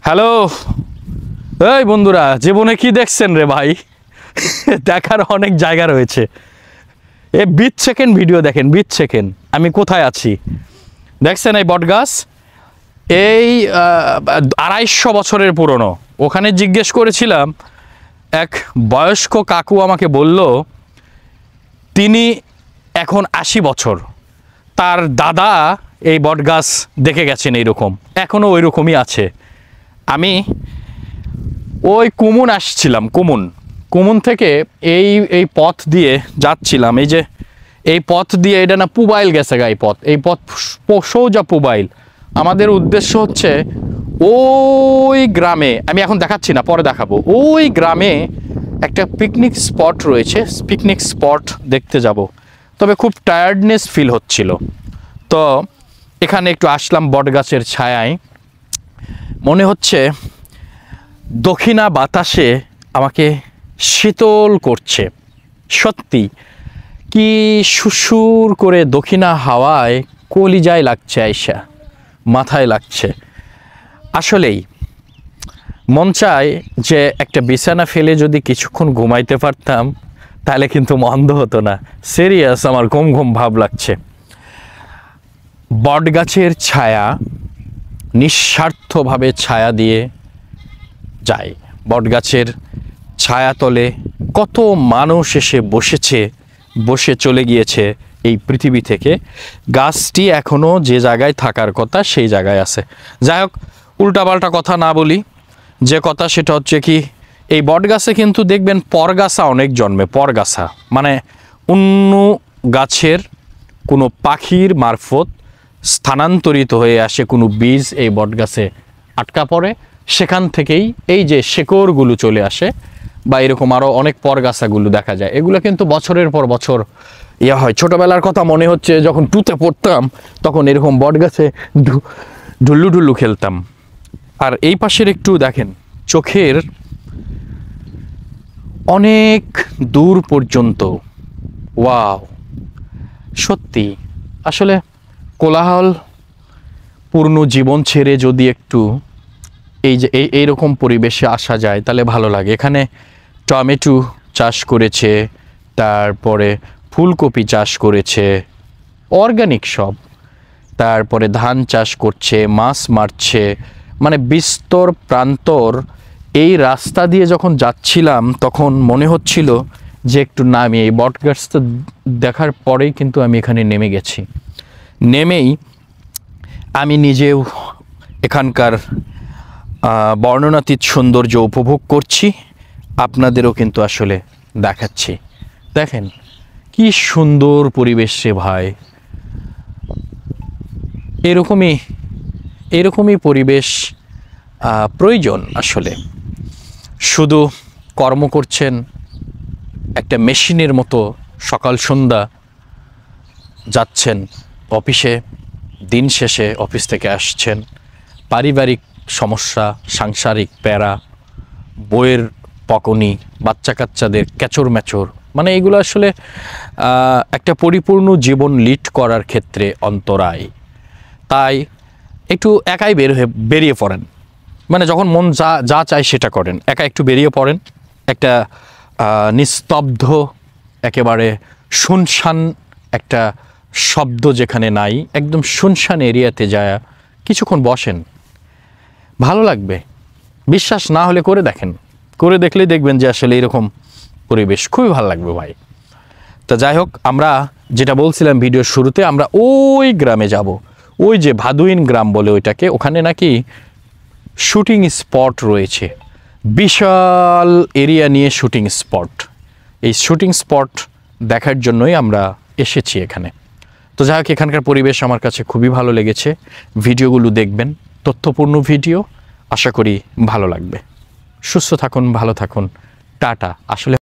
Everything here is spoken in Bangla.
হ্যালো এই বন্ধুরা, জীবনে কি দেখছেন রে ভাই? দেখার অনেক জায়গা রয়েছে। 20 সেকেন্ড ভিডিও দেখেন, 20 সেকেন্ড আমি কোথায় আছি দেখছেন। এই বটগাছ এই 250 বছরের পুরনো। ওখানে জিজ্ঞেস করেছিলাম, এক বয়স্ক কাকু আমাকে বলল তিনি এখন 80 বছর, তার দাদা এই বটগাছ দেখে গেছেন এইরকম, এখনও ওই রকমই আছে। আমি ওই কুমুন আসছিলাম, কুমুন থেকে এই পথ দিয়ে যাচ্ছিলাম। এই যে এই পথ দিয়ে, এটা না পুবাইল গেছে গা, এই পথ সোজা পুবাইল। আমাদের উদ্দেশ্য হচ্ছে ওই গ্রামে, আমি এখন দেখাচ্ছি না, পরে দেখাবো, ওই গ্রামে একটা পিকনিক স্পট রয়েছে, পিকনিক স্পট দেখতে যাব। তবে খুব টায়ার্ডনেস ফিল হচ্ছিল, তো এখানে একটু আসলাম বটগাছের ছায়ায়। মনে হচ্ছে দক্ষিণা বাতাসে আমাকে শীতল করছে। সত্যি কি সুসুর করে দক্ষিণা হাওয়ায় কলিজায় লাগছে, আয়সা মাথায় লাগছে। আসলেই মন চায় যে একটা বিছানা ফেলে যদি কিছুক্ষণ ঘুমাইতে পারতাম, তাহলে কিন্তু মন্দ হতো না। সিরিয়াস, আমার ঘুম ঘুম ভাব লাগছে। বটগাছের ছায়া নিঃস্বার্থভাবে ছায়া দিয়ে যায়। বটগাছের ছায়াতলে কত মানুষ এসে বসে চলে গিয়েছে এই পৃথিবী থেকে। গাছটি এখনও যে জায়গায় থাকার কথা সেই জায়গায় আছে। যাই হোক, উল্টাপাল্টা কথা না বলি, যে কথা সেটা হচ্ছে কি, এই বটগাছে কিন্তু দেখবেন পরগাছা অনেক জন্মে। পরগাছা মানে অন্য গাছের কোনো পাখির মারফত স্থানান্তরিত হয়ে আসে কোনো বীজ এই বটগাছে আটকা পড়ে, সেখান থেকেই এই যে শেকড়গুলো চলে আসে, বা এরকম আরও অনেক পরগাছাগুলো দেখা যায়। এগুলো কিন্তু বছরের পর বছর ইয়া হয়। ছোটোবেলার কথা মনে হচ্ছে, যখন টুতে পড়তাম তখন এরকম বটগাছে ঢুল্লু খেলতাম। আর এই পাশের একটু দেখেন, চোখের অনেক দূর পর্যন্ত, ওয়াও, সত্যি আসলে কোলাহল পূর্ণ জীবন ছেড়ে যদি একটু এই যে এইরকম পরিবেশে আসা যায় তাহলে ভালো লাগে। এখানে টমেটো চাষ করেছে, তারপরে ফুলকপি চাষ করেছে, অর্গানিক সব, তারপরে ধান চাষ করছে, মাছ মারছে, মানে বিস্তর প্রান্তর। এই রাস্তা দিয়ে যখন যাচ্ছিলাম তখন মনে হচ্ছিল যে একটু নামি। এই বটগাছটা দেখার পরেই কিন্তু আমি এখানে নেমে গেছি। নেমেই আমি নিজেও এখানকার বর্ণনাতীত সৌন্দর্য উপভোগ করছি, আপনাদেরও কিন্তু আসলে দেখাচ্ছি। দেখেন কি সুন্দর পরিবেশ রে ভাই। এরকমই পরিবেশ প্রয়োজন আসলে। শুধু কর্ম করছেন একটা মেশিনের মতো, সকাল সন্ধ্যা যাচ্ছেন অফিসে, দিন শেষে অফিস থেকে আসছেন, পারিবারিক সমস্যা, সাংসারিক প্যারা, বইয়ের পকনি, বাচ্চা কাচ্চাদের ক্যাচর ম্যাচর, মানে এগুলো আসলে একটা পরিপূর্ণ জীবন লিড করার ক্ষেত্রে অন্তরায়। তাই একটু একাই বেরিয়ে পড়েন, মানে যখন মন যা চায় সেটা করেন, একা একটু বেরিয়ে পড়েন। একটা নিস্তব্ধ, একেবারে শুনশান একটা শব্দ যেখানে নাই, একদম শুনশান এরিয়াতে যায় কিছুক্ষণ বসেন, ভালো লাগবে। বিশ্বাস না হলে করে দেখেন, করে দেখলেই দেখবেন যে আসলে এরকম পরিবেশ খুবই ভালো লাগবে ভাই। তা যাই হোক, আমরা যেটা বলছিলাম ভিডিওর শুরুতে, আমরা ওই গ্রামে যাব, ওই যে ভাদুইন গ্রাম বলে ওইটাকে, ওখানে নাকি শুটিং স্পট রয়েছে, বিশাল এরিয়া নিয়ে শুটিং স্পট। এই শুটিং স্পট দেখার জন্যই আমরা এসেছি এখানে। তো যাই হোক, এখানকার পরিবেশ আমার কাছে খুবই ভালো লেগেছে। ভিডিওগুলো দেখবেন, তথ্যপূর্ণ ভিডিও, আশা করি ভালো লাগবে। সুস্থ থাকুন, ভালো থাকুন, টাটা। আসলে